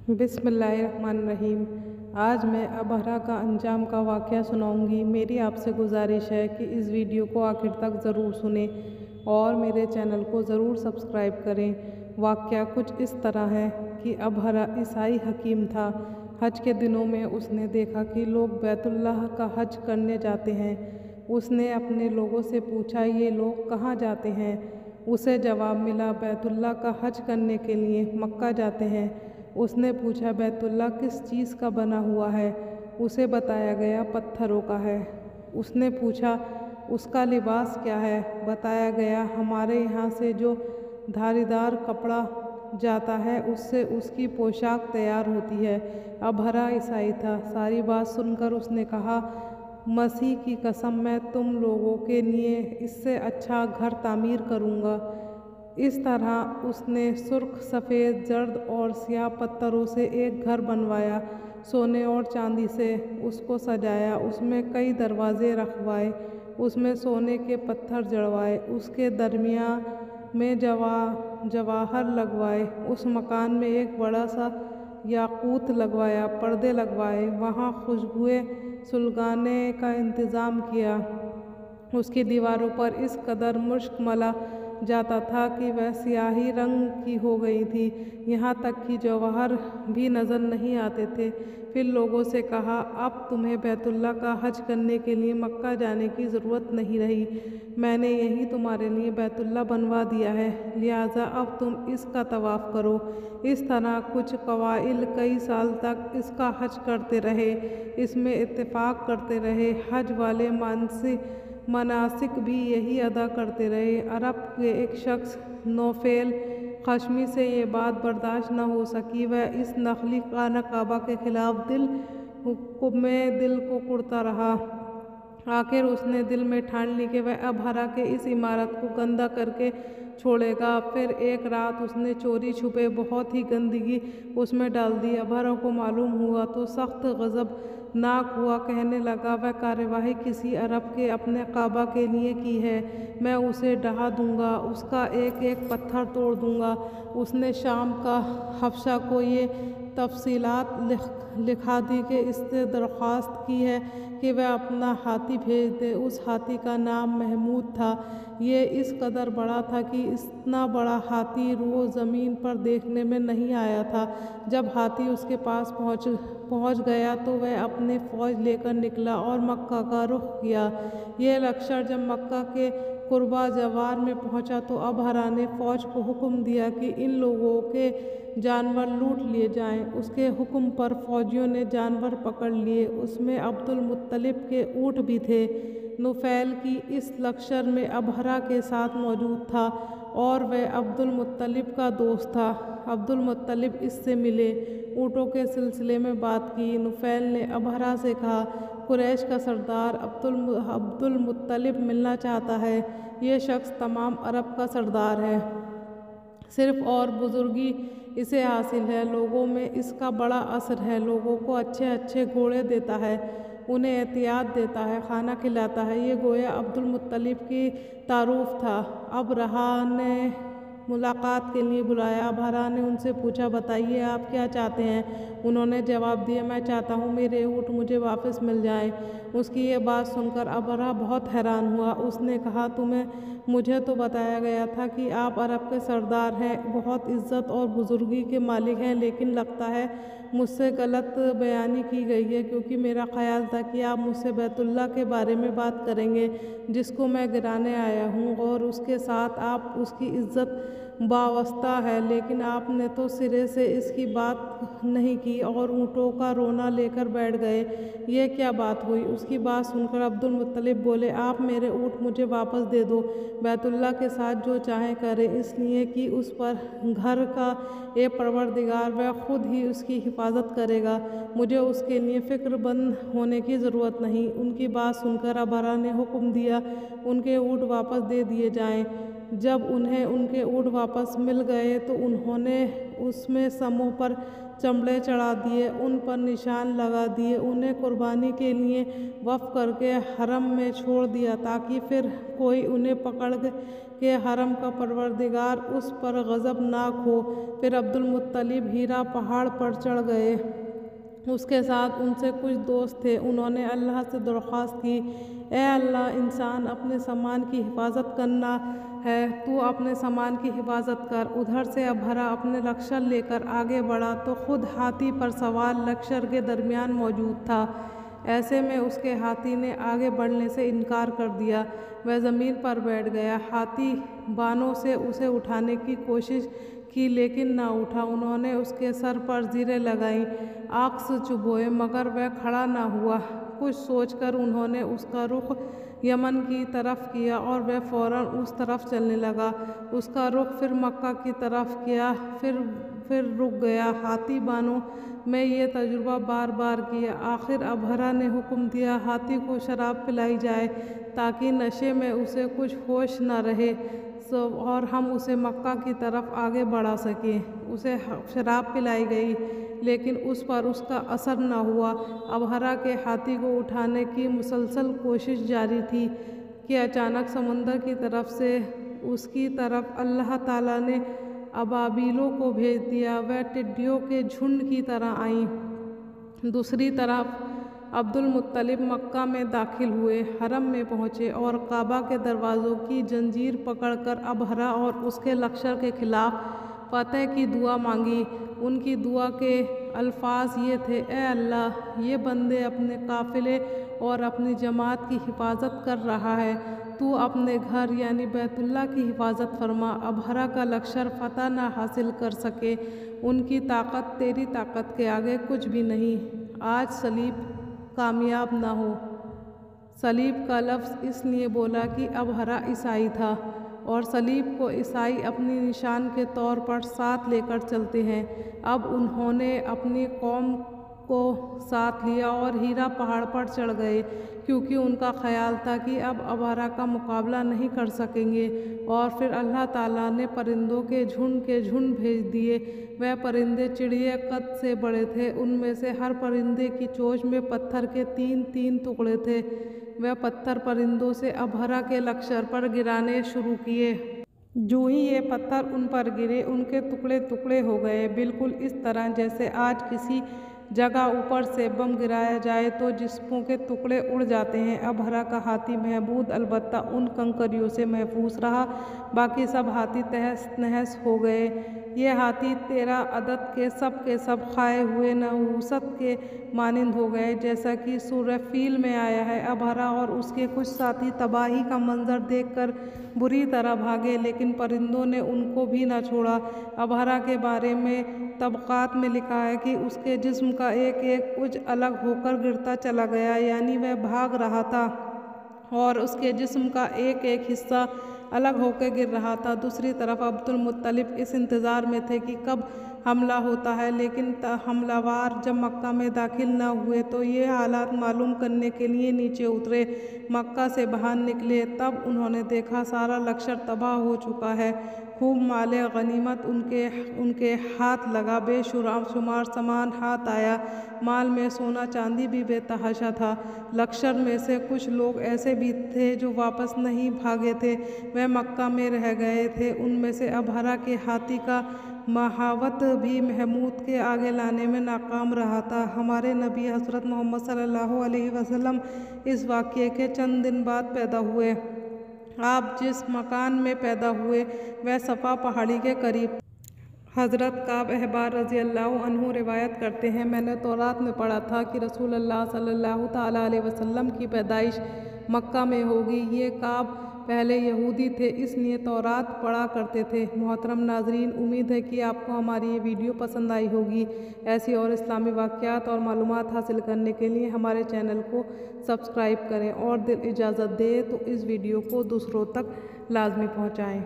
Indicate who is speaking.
Speaker 1: बिस्मिल्लाहिर्रहमानिर्रहीम। आज मैं अबहरा का अंजाम का वाक़या सुनाऊंगी। मेरी आपसे गुजारिश है कि इस वीडियो को आखिर तक ज़रूर सुनें और मेरे चैनल को ज़रूर सब्सक्राइब करें। वाक़या कुछ इस तरह है कि अबहरा ईसाई हकीम था। हज के दिनों में उसने देखा कि लोग बैतुल्लाह का हज करने जाते हैं। उसने अपने लोगों से पूछा, ये लोग कहाँ जाते हैं? उसे जवाब मिला, बैतुल्लाह का हज करने के लिए मक्का जाते हैं। उसने पूछा, बैतुल्लाह किस चीज़ का बना हुआ है? उसे बताया गया पत्थरों का है। उसने पूछा, उसका लिबास क्या है? बताया गया, हमारे यहाँ से जो धारीदार कपड़ा जाता है उससे उसकी पोशाक तैयार होती है। अबहरा ईसाई था। सारी बात सुनकर उसने कहा, मसीह की कसम, मैं तुम लोगों के लिए इससे अच्छा घर तामीर करूँगा। इस तरह उसने सुर्ख, सफ़ेद, जर्द और स्याह पत्थरों से एक घर बनवाया। सोने और चांदी से उसको सजाया। उसमें कई दरवाजे रखवाए। उसमें सोने के पत्थर जड़वाए। उसके दरमियान में जवाहर लगवाए। उस मकान में एक बड़ा सा याकूत लगवाया। पर्दे लगवाए। वहाँ खुशबुएं सुलगाने का इंतज़ाम किया। उसकी दीवारों पर इस कदर मुश्क मला जाता था कि वह स्याही रंग की हो गई थी। यहाँ तक कि जवाहर भी नज़र नहीं आते थे। फिर लोगों से कहा, अब तुम्हें बैतुल्लाह का हज करने के लिए मक्का जाने की ज़रूरत नहीं रही। मैंने यही तुम्हारे लिए बैतुल्लाह बनवा दिया है, लिहाजा अब तुम इसका तवाफ़ करो। इस तरह कुछ कबाइल कई साल तक इसका हज करते रहे। इसमें इत्तेफाक करते रहे। हज वाले मनासिक भी यही अदा करते रहे। अरब के एक शख्स नौफेल खशमी से ये बात बर्दाश्त न हो सकी। वह इस नखली खाना काबा के खिलाफ दिल को कुड़ता रहा। आखिर उसने दिल में ठान ली कि वह अबहरा के इस इमारत को गंदा करके छोड़ेगा। फिर एक रात उसने चोरी छुपे बहुत ही गंदगी उसमें डाल दी। अबहरा को मालूम हुआ तो सख्त गज़बनाक हुआ। कहने लगा, वह कार्यवाही किसी अरब के अपने काबा के लिए की है। मैं उसे ढहा दूंगा, उसका एक एक पत्थर तोड़ दूंगा। उसने शाम का हफ्शा को ये तफसीलात लिखा दी कि इससे दरख्वास्त की है कि वह अपना हाथी भेज दे। उस हाथी का नाम महमूद था। ये इस कदर बड़ा था कि इतना बड़ा हाथी रोज़ ज़मीन पर देखने में नहीं आया था। जब हाथी उसके पास पहुंच गया तो वह अपने फ़ौज लेकर निकला और मक्का का रुख किया। यह लश्कर जब मक्का के कुर्बा जवार में पहुंचा तो अबहरा ने फ़ौज को हुक्म दिया कि इन लोगों के जानवर लूट लिए जाएं। उसके हुक्म पर फ़ौजियों ने जानवर पकड़ लिए। उसमें अब्दुल मुत्तलिब के ऊँट भी थे। नुफैल की इस लश्कर में अबहरा के साथ मौजूद था और वह अब्दुल मुत्तलिब का दोस्त था। अब्दुल मुत्तलिब इससे मिले, ऊँटों के सिलसिले में बात की। नुफैल ने अबहरा से कहा, कुरैश का सरदार अब्दुल मुत्तलिब मिलना चाहता है। ये शख्स तमाम अरब का सरदार है। सिर्फ और बुजुर्गी इसे हासिल है। लोगों में इसका बड़ा असर है। लोगों को अच्छे अच्छे घोड़े देता है, उन्हें एहतियात देता है, खाना खिलाता है। ये गोया अब्दुल मुत्तलिब की तारुफ था। अबहरा ने मुलाकात के लिए बुलाया। अबहरा ने उनसे पूछा, बताइए आप क्या चाहते हैं? उन्होंने जवाब दिया, मैं चाहता हूँ मेरे ऊँट मुझे वापस मिल जाएं। उसकी ये बात सुनकर अबहरा बहुत हैरान हुआ। उसने कहा, मुझे तो बताया गया था कि आप अरब के सरदार हैं, बहुत इज्जत और बुजुर्गी के मालिक हैं, लेकिन लगता है मुझसे गलत बयानी की गई है, क्योंकि मेरा ख्याल था कि आप मुझसे बैतुल्लाह के बारे में बात करेंगे, जिसको मैं गिराने आया हूँ, और उसके साथ आप उसकी इज्जत वाबस्ता है। लेकिन आपने तो सिरे से इसकी बात नहीं की और ऊँटों का रोना लेकर बैठ गए। ये क्या बात हुई? उसकी बात सुनकर अब्दुल मुत्तलिब बोले, आप मेरे ऊँट मुझे वापस दे दो। बैतुल्लाह के साथ जो चाहे करे, इसलिए कि उस पर घर का ये परवरदिगार वह खुद ही उसकी हिफाजत करेगा। मुझे उसके लिए फ़िक्रमंद होने की ज़रूरत नहीं। उनकी बात सुनकर अबहरा ने हुक्म दिया, उनके ऊँट वापस दे दिए जाएं। جب انہیں ان کے اونٹ واپس مل گئے تو انہوں نے اس میں سموں پر چمڑے چڑھا دیے، ان پر نشان لگا دیے، انہیں قربانی کے لیے وقف کر کے حرم میں چھوڑ دیا تاکہ پھر کوئی انہیں پکڑ کے حرم کا پروردگار اس پر غضبناک ہو۔ پھر عبدالمطلب ہیرا پہاڑ پر چڑھ گئے۔ اس کے ساتھ ان سے کچھ دوست تھے۔ انہوں نے اللہ سے درخواست کی، اے اللہ، انسان اپنے سامان کی حفاظت کرنا ہے، تو اپنے سامان کی حفاظت کر۔ ادھر سے ابھرا اپنے لشکر لے کر آگے بڑھا تو خود ہاتھی پر سوار لشکر کے درمیان موجود تھا۔ ایسے میں اس کے ہاتھی نے آگے بڑھنے سے انکار کر دیا۔ وہ زمین پر بیٹھ گیا۔ ہاتھی بانوں سے اسے اٹھانے کی کوشش کی لیکن نہ اٹھا۔ انہوں نے اس کے سر پر زیریں لگائیں، آکس چبھوئے مگر وہ کھڑا نہ ہوا۔ کچھ سوچ کر انہوں نے اس کا رخ یمن کی طرف کیا اور وہ فوراً اس طرف چلنے لگا۔ اس کا رخ پھر مکہ کی طرف کیا، پھر رک گیا۔ ہاتھی بانوں میں یہ تجربہ بار بار کیا۔ آخر ابھرا نے حکم دیا، ہاتھی کو شراب پلائی جائے تاکہ نشے میں اسے کچھ ہوش نہ رہے اور ہم اسے مکہ کی طرف آگے بڑھا سکیں۔ اسے شراب پلائی گئی لیکن اس پر اس کا اثر نہ ہوا۔ ابھرا کے ہاتھی کو اٹھانے کی مسلسل کوشش جاری تھی کہ اچانک سمندر کی طرف سے اس کی طرف اللہ تعالیٰ نے ابابیلوں کو بھیج دیا۔ وہ ٹڈیوں کے جھنڈ کی طرح آئیں۔ دوسری طرف عبدالمطلب مکہ میں داخل ہوئے، حرم میں پہنچے اور کعبہ کے دروازوں کی زنجیر پکڑ کر ابھرا اور اس کے لشکر کے خلاف فتح کی دعا مانگی۔ ان کی دعا کے الفاظ یہ تھے، اے اللہ، یہ بندے اپنے قافلے اور اپنی جماعت کی حفاظت کر رہا ہے، تو اپنے گھر یعنی بیت اللہ کی حفاظت فرما۔ ابھرا کا لشکر فتح نہ حاصل کر سکے، ان کی طاقت تیری طاقت کے آگے کچھ بھی نہیں۔ آج صلیب کامیاب نہ ہو۔ صلیب کا لفظ اس لیے بولا کہ ابھرا عیسائی تھا اور صلیب کو عیسائی اپنی نشان کے طور پر ساتھ لے کر چلتے ہیں۔ اب انہوں نے اپنی قوم کو ساتھ لیا اور ہیرا پہاڑ پر چڑھ گئے کیونکہ ان کا خیال تھا کہ اب ابھرا کا مقابلہ نہیں کر سکیں گے۔ اور پھر اللہ تعالیٰ نے پرندوں کے جھنڈ بھیج دیے۔ وہ پرندے چڑیے قد سے بڑے تھے، ان میں سے ہر پرندے کی چونچ میں پتھر کے 3 ٹکڑے تھے۔ وہ پتھر پرندوں سے ابھرا کے لشکر پر گرانے شروع کیے۔ جو ہی یہ پتھر ان پر گرے، ان کے ٹکڑے ٹکڑے ہو گئے، بالکل اس طرح جیسے آج کسی جگہ اوپر سے بم گرایا جائے تو جسموں کے ٹکڑے اڑ جاتے ہیں۔ ابھرا کا ہاتھی محمود البتہ ان کنکریوں سے محفوظ رہا، باقی سب ہاتھی تہس نہس ہو گئے۔ یہ ہاتھی 13 عدد کے سب کھائے ہوئے نحوست کے مانند ہو گئے، جیسا کہ سورہ فیل میں آیا ہے۔ ابھرا اور اس کے کچھ ساتھی تباہی کا منظر دیکھ کر بری طرح بھاگے، لیکن پرندوں نے ان کو بھی نہ چھوڑا۔ ابھرا کے بارے میں طبقات میں لکھا ہے کہ اس کے جسم کا ایک عضو الگ ہو کر گرتا چلا گیا، یعنی وہ بھاگ رہا تھا اور اس کے جسم کا ایک حصہ الگ ہو کے گر رہا تھا۔ دوسری طرف عبدالمطلب اس انتظار میں تھے کہ کب حملہ ہوتا ہے، لیکن حملہ وار جب مکہ میں داخل نہ ہوئے تو یہ حالات معلوم کرنے کے لیے نیچے اترے۔ مکہ سے باہر نکلے، تب انہوں نے دیکھا سارا لشکر تباہ ہو چکا ہے۔ خوب مال غنیمت ان کے ہاتھ لگا، بے شمار سامان ہاتھ آیا، مال میں سونا چاندی بھی بے تحاشا تھا۔ لشکر میں سے کچھ لوگ ایسے بھی تھے جو واپس نہیں بھاگے تھے، وہ مکہ میں رہ گئے تھے۔ ان میں سے ابھرا کے ہاتھی کا محاوت بھی محمود کے آگے لانے میں ناکام رہا تھا۔ ہمارے نبی حضرت محمد صلی اللہ علیہ وسلم اس واقعے کے چند دن بعد پیدا ہوئے۔ آپ جس مکان میں پیدا ہوئے وہ صفا پہاڑی کے قریب تھا۔ حضرت کعب احبار رضی اللہ عنہ روایت کرتے ہیں، میں نے تورات میں پڑھا تھا کہ رسول اللہ صلی اللہ تعالیٰ علیہ وسلم کی پیدائش مکہ میں ہوگی۔ یہ کعب پہلے یہودی تھے، اس لیے تورات پڑھا کرتے تھے۔ محترم ناظرین، امید ہے کہ آپ کو ہماری یہ ویڈیو پسند آئی ہوگی۔ ایسی اور اسلامی واقعات اور معلومات حاصل کرنے کے لیے ہمارے چینل کو سبسکرائب کریں اور دل اجازت دے تو اس ویڈیو کو دوسروں تک لازمی پہنچائیں۔